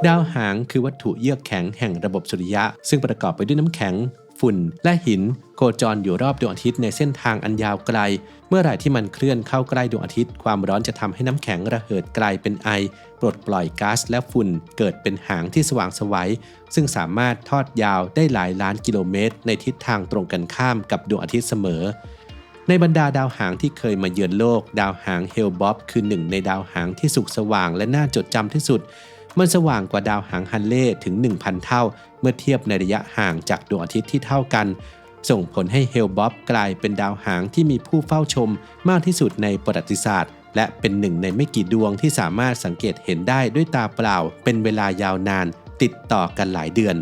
ดาวหางคือวัตถุเยือกแข็งแห่งระบบสุริยะซึ่งประกอบไปด้วยน้ำแข็งฝุ่นและหินโคจรอยู่รอบดวงอาทิตย์ในเส้นทางอันยาวไกลเมื่อไหร่ที่มันเคลื่อนเข้าใกล้ดวงอาทิตย์ความร้อนจะทำให้น้ำแข็งระเหิดไกลเป็นไอปลดปล่อยก๊าซและฝุ่นเกิดเป็นหางที่สว่างไสวซึ่งสามารถทอดยาวได้หลายล้านกิโลเมตรในทิศทางตรงกันข้ามกับดวงอาทิตย์เสมอในบรรดาดาวหางที่เคยมาเยือนโลกดาวหางเฮลบอฟคือหนึ่งในดาวหางที่สุกสว่างและน่าจดจำที่สุดมันสว่างกว่าดาวหางฮันเล่ถึง 1,000 เท่าเมื่อเทียบในระยะห่างจากดวงอาทิตย์ที่เท่ากันส่งผลให้เฮลบอฟกลายเป็นดาวหางที่มีผู้เฝ้าชมมากที่สุดในประวัติศาสตร์และเป็นหนึ่งในไม่กี่ดวงที่สามารถสังเกตเห็นได้ด้วยตาเปล่าเป็นเวลายาวนานติดต่อกันหลายเดือน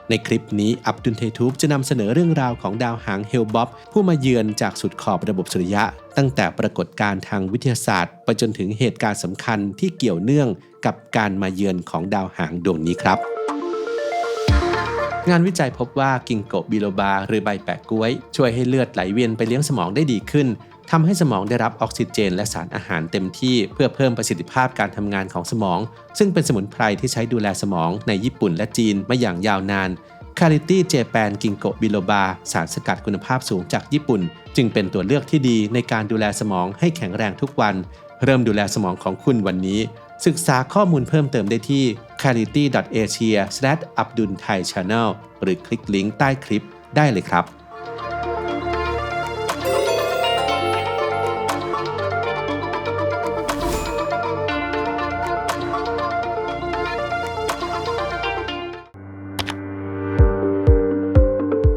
ในคลิปนี้อับดุล เททูบจะนำเสนอเรื่องราวของดาวหางเฮลบอฟผู้มาเยือนจากสุดขอบระบบสุริยะตั้งแต่ปรากฏการณ์ทางวิทยาศาสตร์ไปจนถึงเหตุการณ์สำคัญที่เกี่ยวเนื่องกับการมาเยือนของดาวหางดวงนี้ครับงานวิจัยพบว่ากิงโกบิโลบาหรือใบแปะก๊วยช่วยให้เลือดไหลเวียนไปเลี้ยงสมองได้ดีขึ้นทำให้สมองได้รับออกซิเจนและสารอาหารเต็มที่เพื่อเพิ่มประสิทธิภาพการทำงานของสมองซึ่งเป็นสมุนไพรที่ใช้ดูแลสมองในญี่ปุ่นและจีนมาอย่างยาวนานคาริตี้เจแปนกิงโกบิโลบาสารสกัดคุณภาพสูงจากญี่ปุ่นจึงเป็นตัวเลือกที่ดีในการดูแลสมองให้แข็งแรงทุกวันเริ่มดูแลสมองของคุณวันนี้ศึกษาข้อมูลเพิ่มเติมได้ที่ charity.asia/abdulthaichannel หรือคลิกลิงก์ใต้คลิปได้เลยครับ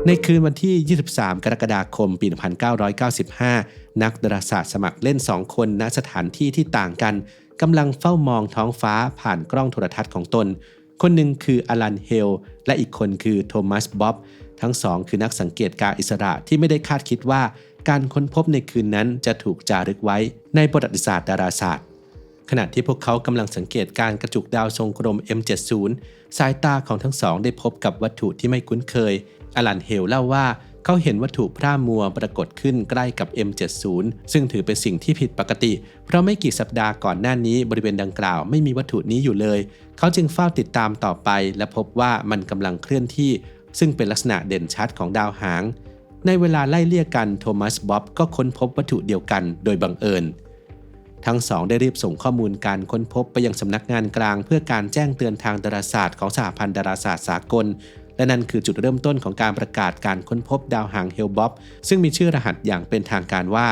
ในคืนวันที่ 23 กรกฎาคม ปี 1995 นักดาราศาสตร์สมัครเล่น 2 คนณสถานที่ที่ต่างกันกำลังเฝ้ามองท้องฟ้าผ่านกล้องโทรทัศน์ของตนคนหนึ่งคืออลันเฮลและอีกคนคือโทมัสบ๊อบทั้งสองคือนักสังเกตการอิสระที่ไม่ได้คาดคิดว่าการค้นพบในคืนนั้นจะถูกจารึกไว้ในประวัติศาสตร์ดาราศาสตร์ขณะที่พวกเขากำลังสังเกตการกระจุกดาวทรงกลม M70 สายตาของทั้งสองได้พบกับวัตถุที่ไม่คุ้นเคยอลันเฮลเล่าว่าเขาเห็นวัตถุพร่ามัวปรากฏขึ้นใกล้กับ M70 ซึ่งถือเป็นสิ่งที่ผิดปกติเพราะไม่กี่สัปดาห์ก่อนหน้านี้บริเวณดังกล่าวไม่มีวัตถุนี้อยู่เลยเขาจึงเฝ้าติดตามต่อไปและพบว่ามันกำลังเคลื่อนที่ซึ่งเป็นลักษณะเด่นชัดของดาวหางในเวลาไล่เลี่ยกันโทมัสบ๊อบก็ค้นพบวัตถุเดียวกันโดยบังเอิญทั้งสองได้รีบส่งข้อมูลการค้นพบไปยังสำนักงานกลางเพื่อการแจ้งเตือนทางดาราศาสตร์ของสหพันธ์ดาราศาสตร์สากลและนั่นคือจุดเริ่มต้นของการประกาศการค้นพบดาวหางเฮลบอฟซึ่งมีชื่อรหัสอย่างเป็นทางการว่า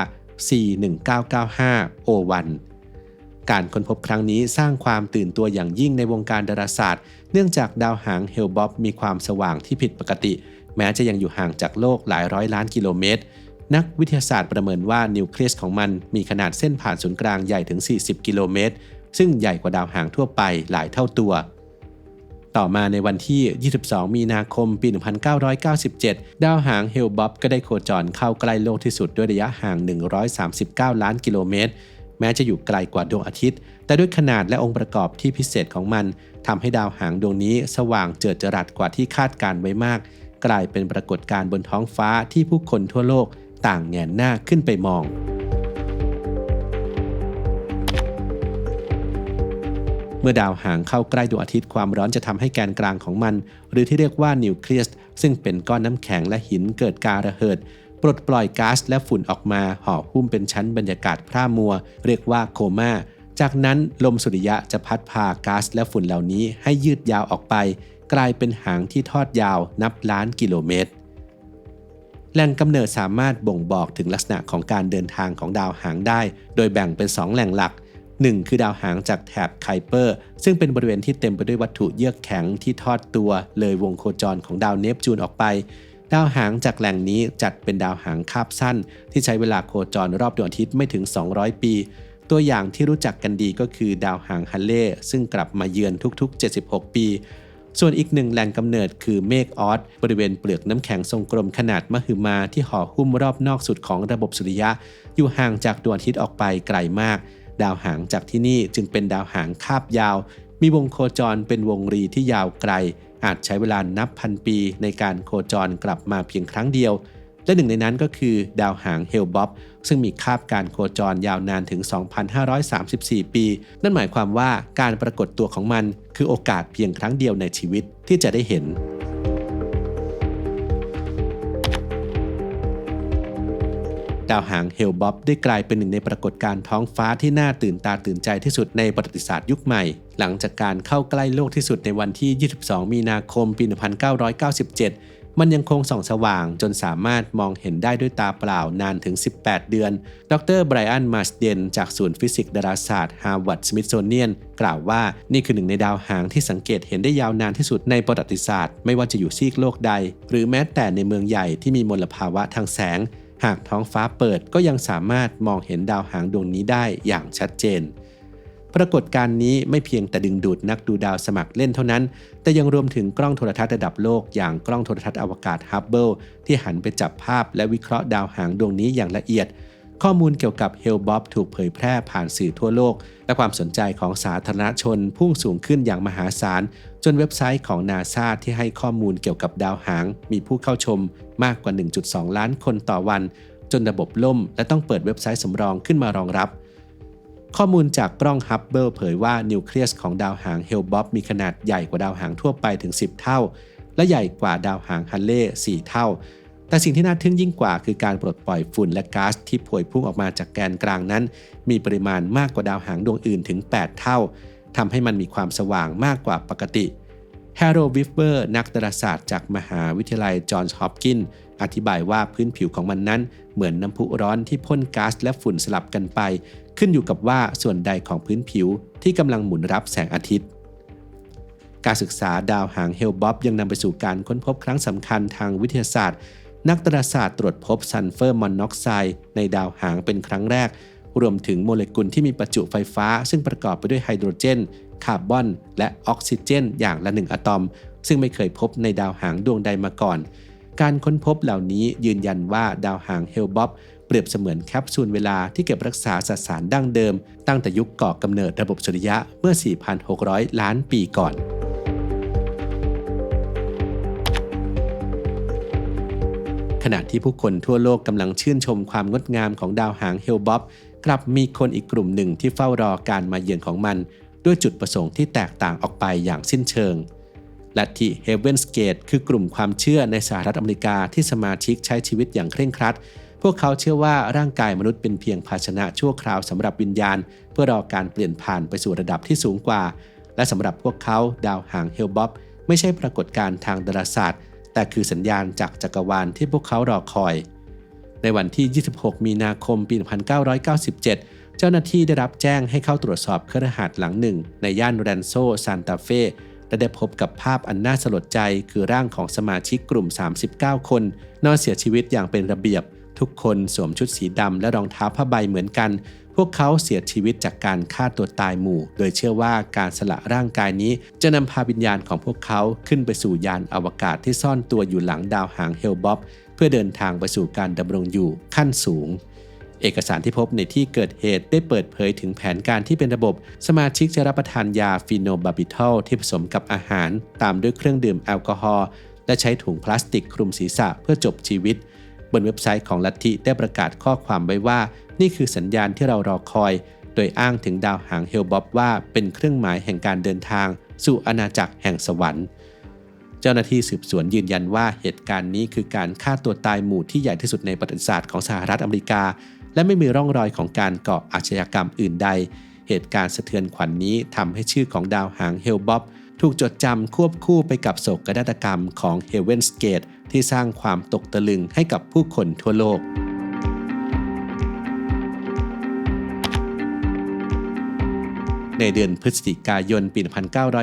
C1995O1 การค้นพบครั้งนี้สร้างความตื่นตัวอย่างยิ่งในวงการดาราศาสตร์เนื่องจากดาวหางเฮลบอฟมีความสว่างที่ผิดปกติแม้จะยังอยู่ห่างจากโลกหลายร้อยล้านกิโลเมตรนักวิทยาศาสตร์ประเมินว่านิวเคลียสของมันมีขนาดเส้นผ่านศูนย์กลางใหญ่ถึง40กิโลเมตรซึ่งใหญ่กว่าดาวหางทั่วไปหลายเท่าตัวต่อมาในวันที่ 22 มีนาคม ปี 1997 ดาวหางเฮลบอฟก็ได้โคจรเข้าใกล้โลกที่สุดด้วยระยะห่าง 139 ล้านกิโลเมตรแม้จะอยู่ไกลกว่าดวงอาทิตย์แต่ด้วยขนาดและองค์ประกอบที่พิเศษของมันทำให้ดาวหางดวงนี้สว่างเจิดจรัสกว่าที่คาดการไว้มากกลายเป็นปรากฏการณ์บนท้องฟ้าที่ผู้คนทั่วโลกต่างแงนหน้าขึ้นไปมองเมื่อดาวหางเข้าใกล้ดวงอาทิตย์ความร้อนจะทำให้แกนกลางของมันหรือที่เรียกว่านิวเคลียสซึ่งเป็นก้อนน้ำแข็งและหินเกิดการระเหิดปลดปล่อยก๊าซและฝุ่นออกมาห่อหุ้มเป็นชั้นบรรยากาศพร่ามัวเรียกว่าโคม่าจากนั้นลมสุริยะจะพัดพาก๊าซและฝุ่นเหล่านี้ให้ยืดยาวออกไปกลายเป็นหางที่ทอดยาวนับล้านกิโลเมตรแหล่งกำเนิดสามารถบ่งบอกถึงลักษณะของการเดินทางของดาวหางได้โดยแบ่งเป็น2แหล่งหลัก1คือดาวหางจากแถบไคเปอร์ซึ่งเป็นบริเวณที่เต็มไปด้วยวัตถุเยือกแข็งที่ทอดตัวเลยวงโคจรของดาวเนปจูนออกไปดาวหางจากแหล่งนี้จัดเป็นดาวหางคาบสั้นที่ใช้เวลาโคจรรอบดวงอาทิตย์ไม่ถึง200ปีตัวอย่างที่รู้จักกันดีก็คือดาวหางฮัลเล่ซึ่งกลับมาเยือนทุกๆ76ปีส่วนอีกหนึ่งแหล่งกำเนิดคือเมฆออสบริเวณเปลือกน้ำแข็งทรงกลมขนาดมหึมาที่ห่อหุ้มรอบนอกสุดของระบบสุริยะอยู่ห่างจากดวงอาทิตย์ออกไปไกลมากดาวหางจากที่นี่จึงเป็นดาวหางคาบยาวมีวงโคจรเป็นวงรีที่ยาวไกลอาจใช้เวลานับพันปีในการโคจรกลับมาเพียงครั้งเดียว และหนึ่งในนั้นก็คือดาวหางเฮลบ็อบซึ่งมีคาบการโคจรยาวนานถึง 2,534 ปีนั่นหมายความว่าการปรากฏตัวของมันคือโอกาสเพียงครั้งเดียวในชีวิตที่จะได้เห็นดาวหางเฮลบ็อบได้กลายเป็นหนึ่งในปรากฏการณ์ท้องฟ้าที่น่าตื่นตาตื่นใจที่สุดในประวัติศาสตร์ยุคใหม่หลังจากการเข้าใกล้โลกที่สุดในวันที่ 22 มีนาคม ปี 1997 มันยังคงส่องสว่างจนสามารถมองเห็นได้ด้วยตาเปล่านานถึง 18 เดือน ดร. ไบรอัน มาร์สเดนจากศูนย์ฟิสิกส์ดาราศาสตร์ Harvard Smithsonian กล่าวว่านี่คือหนึ่งในดาวหางที่สังเกตเห็นได้ยาวนานที่สุดในประวัติศาสตร์ไม่ว่าจะอยู่ซีกโลกใดหรือแม้แต่ในเมืองใหญ่ที่มีมลภาวะทางแสงหากท้องฟ้าเปิดก็ยังสามารถมองเห็นดาวหางดวงนี้ได้อย่างชัดเจนปรากฏการณ์นี้ไม่เพียงแต่ดึงดูดนักดูดาวสมัครเล่นเท่านั้นแต่ยังรวมถึงกล้องโทรทัศน์ระดับโลกอย่างกล้องโทรทัศน์อวกาศฮับเบิลที่หันไปจับภาพและวิเคราะห์ดาวหางดวงนี้อย่างละเอียดข้อมูลเกี่ยวกับเฮลบ็อบถูกเผยแพร่ผ่านสื่อทั่วโลกและความสนใจของสาธารณชนพุ่งสูงขึ้นอย่างมหาศาลจนเว็บไซต์ของ NASA ที่ให้ข้อมูลเกี่ยวกับดาวหางมีผู้เข้าชมมากกว่า 1.2 ล้านคนต่อวันจนระบบล่มและต้องเปิดเว็บไซต์สำรองขึ้นมารองรับข้อมูลจากกล้องฮับเบิลเผยว่านิวเคลียสของดาวหางเฮลบ็อบมีขนาดใหญ่กว่าดาวหางทั่วไปถึง 10 เท่าและใหญ่กว่าดาวหางฮัลเล่ 4 เท่าแต่สิ่งที่น่าทึ่งยิ่งกว่าคือการปลดปล่อยฝุ่นและก๊าซที่พวยพุ่งออกมาจากแกนกลางนั้นมีปริมาณมากกว่าดาวหางดวงอื่นถึง 8 เท่าทำให้มันมีความสว่างมากกว่าปกติแฮร์โรวิฟเวอร์นักดาราศาสตร์จากมหาวิทยาลัยจอห์นส์ฮอปกินส์อธิบายว่าพื้นผิวของมันนั้นเหมือนน้ำพุร้อนที่พ่นก๊าซและฝุ่นสลับกันไปขึ้นอยู่กับว่าส่วนใดของพื้นผิวที่กำลังหมุนรับแสงอาทิตย์การศึกษาดาวหางเฮลบ็อบยังนำไปสู่การค้นพบครั้งสำคัญทางวิทยาศาสตร์นักดาราศาสตร์ตรวจพบซัลเฟอร์มอนอกไซด์ในดาวหางเป็นครั้งแรกรวมถึงโมเลกุลที่มีประจุไฟฟ้าซึ่งประกอบไปด้วยไฮโดรเจนคาร์บอนและออกซิเจนอย่างละ1 อะตอมซึ่งไม่เคยพบในดาวหางดวงใดมาก่อนการค้นพบเหล่านี้ยืนยันว่าดาวหางเฮลบ็อบเปรียบเสมือนแคปซูลเวลาที่เก็บรักษาสสารดั้งเดิมตั้งแต่ยุคก่อกำเนิดระบบสุริยะเมื่อ 4,600 ล้านปีก่อนขณะที่ผู้คนทั่วโลกกำลังชื่นชมความงดงามของดาวหางเฮลบ็อบกลับมีคนอีกกลุ่มหนึ่งที่เฝ้ารอการมาเยือนของมันด้วยจุดประสงค์ที่แตกต่างออกไปอย่างสิ้นเชิงลัทธิ Heaven's Gate คือกลุ่มความเชื่อในสหรัฐอเมริกาที่สมาชิกใช้ชีวิตอย่างเคร่งครัดพวกเขาเชื่อว่าร่างกายมนุษย์เป็นเพียงภาชนะชั่วคราวสำหรับวิญญาณเพื่อรอการเปลี่ยนผ่านไปสู่ระดับที่สูงกว่าและสำหรับพวกเขาดาวหางเฮลบ็อบไม่ใช่ปรากฏการณ์ทางดาราศาสตร์แต่คือสัญญาณจากจักรวาลที่พวกเขารอคอยในวันที่ 26 มีนาคม ปี 1997 เจ้าหน้าที่ได้รับแจ้งให้เข้าตรวจสอบคฤหาสน์หลังหนึ่งในย่านแรนโซซานตาเฟและได้พบกับภาพอันน่าสลดใจคือร่างของสมาชิกกลุ่ม 39 คนนอนเสียชีวิตอย่างเป็นระเบียบทุกคนสวมชุดสีดำและรองเท้าผ้าใบเหมือนกันพวกเขาเสียชีวิตจากการฆ่าตัวตายหมู่โดยเชื่อว่าการสละร่างกายนี้จะนำพาวิญญาณของพวกเขาขึ้นไปสู่ยานอวกาศที่ซ่อนตัวอยู่หลังดาวหางเฮลบ็อบเพื่อเดินทางไปสู่การดำรงอยู่ขั้นสูงเอกสารที่พบในที่เกิดเหตุได้เปิดเผยถึงแผนการที่เป็นระบบสมาชิกจะรับประทานยาฟีโนบาบิทอลที่ผสมกับอาหารตามด้วยเครื่องดื่มแอลกอฮอล์และใช้ถุงพลาสติกคลุมศีรษะเพื่อจบชีวิตบนเว็บไซต์ของลัทธิได้ประกาศข้อความไว้ว่านี่คือสัญญาณที่เรารอคอยโดยอ้างถึงดาวหางเฮลบ็อบว่าเป็นเครื่องหมายแห่งการเดินทางสู่อาณาจักรแห่งสวรรค์เจ้าหน้าที่สืบสวนยืนยันว่าเหตุการณ์นี้คือการฆ่าตัวตายหมู่ที่ใหญ่ที่สุดในประวัติศาสตร์ของสหรัฐอเมริกาและไม่มีร่องรอยของการก่ออาชญากรรมอื่นใดเหตุการณ์สะเทือนขวัญ นี้ทำให้ชื่อของดาวหางเฮลบ็อบถูกจดจำควบคู่ไปกับโศกนาฏกรรมของ Heaven's Gate ที่สร้างความตกตะลึงให้กับผู้คนทั่วโลกในเดือนพฤศจิกายน ปี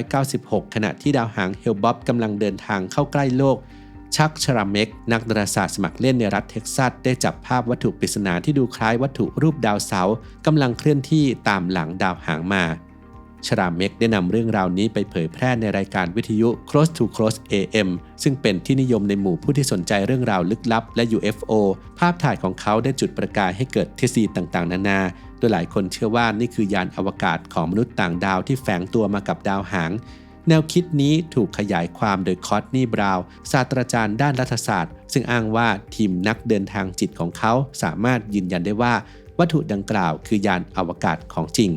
1996 ขณะที่ดาวหางเฮลบ็อบกำลังเดินทางเข้าใกล้โลกชักชราเมกนักดาราศาสตร์สมัครเล่นในรัฐเท็กซัสได้จับภาพวัตถุปริศนาที่ดูคล้ายวัตถุรูปดาวเสาร์กำลังเคลื่อนที่ตามหลังดาวหางมาชราเมกได้นำเรื่องราวนี้ไปเผยแพร่ในรายการวิทยุ Close to Close AM ซึ่งเป็นที่นิยมในหมู่ผู้ที่สนใจเรื่องราวลึกลับและ UFO ภาพถ่ายของเขาได้จุดประกายให้เกิดทฤษฎีต่างๆนานาโดยหลายคนเชื่อว่านี่คือยานอวกาศของมนุษย์ต่างดาวที่แฝงตัวมากับดาวหาง แนวคิดนี้ถูกขยายความโดยคอร์ตนีย์ บราวน์ศาสตราจารย์ด้านรัฐศาสตร์ซึ่งอ้างว่าทีมนักเดินทางจิตของเขาสามารถยืนยันได้ว่าวัตถุดังกล่าวคือยานอวกาศของจริง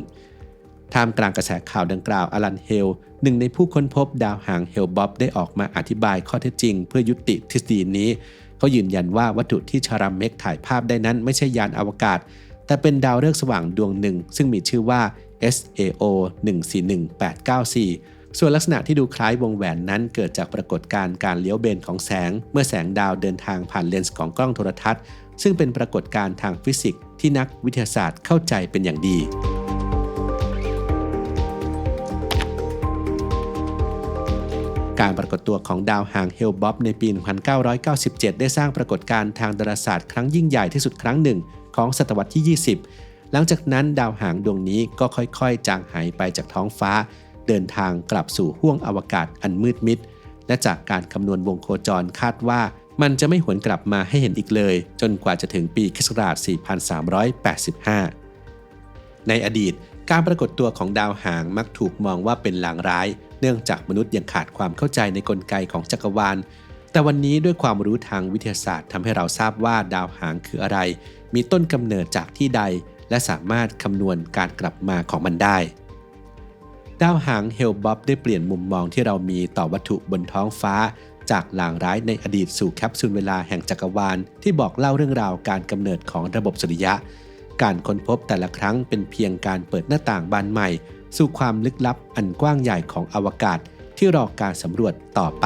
ท่ามกลางกระแสข่าวดังกล่าวอลันเฮลหนึ่งในผู้ค้นพบดาวหางเฮลบ๊อบได้ออกมาอธิบายข้อเท็จจริงเพื่อยุติทฤษฎีนี้เขายืนยันว่าวัตถุที่ชารัมเมกถ่ายภาพได้นั้นไม่ใช่ยานอวกาศแต่เป็นดาวฤกษ์สว่างดวงหนึ่งซึ่งมีชื่อว่า SAO 141894ส่วนลักษณะที่ดูคล้ายวงแหวนนั้นเกิดจากปรากฏการณ์การเลี้ยวเบนของแสงเมื่อแสงดาวเดินทางผ่านเลนส์ของกล้องโทรทัศน์ซึ่งเป็นปรากฏการณ์ทางฟิสิกส์ที่นักวิทยาศาสตร์เข้าใจเป็นอย่างดีการปรากฏตัวของดาวหางเฮลบ๊อบในปี 1997 ได้สร้างปรากฏการณ์ทางดาราศาสตร์ครั้งยิ่งใหญ่ที่สุดครั้งหนึ่งของศตวรรษที่ 20 หลังจากนั้นดาวหางดวงนี้ก็ค่อยๆจางหายไปจากท้องฟ้าเดินทางกลับสู่ห้วงอวกาศอันมืดมิดและจากการคำนวณวงโคจรคาดว่ามันจะไม่หวนกลับมาให้เห็นอีกเลยจนกว่าจะถึงปีค.ศ. 4385 ในอดีตการปรากฏตัวของดาวหางมักถูกมองว่าเป็นลางร้ายเนื่องจากมนุษย์ยังขาดความเข้าใจในกลไกของจักรวาลแต่วันนี้ด้วยความรู้ทางวิทยาศาสตร์ทำให้เราทราบว่าดาวหางคืออะไรมีต้นกำเนิดจากที่ใดและสามารถคำนวณการกลับมาของมันได้ดาวหางเฮลบ๊อบได้เปลี่ยนมุมมองที่เรามีต่อวัตถุบนท้องฟ้าจากลางร้ายในอดีตสู่แคปซูลเวลาแห่งจักรวาลที่บอกเล่าเรื่องราวการกำเนิดของระบบสุริยะการค้นพบแต่ละครั้งเป็นเพียงการเปิดหน้าต่างบานใหม่สู่ความลึกลับอันกว้างใหญ่ของอวกาศที่รอการสำรวจต่อไป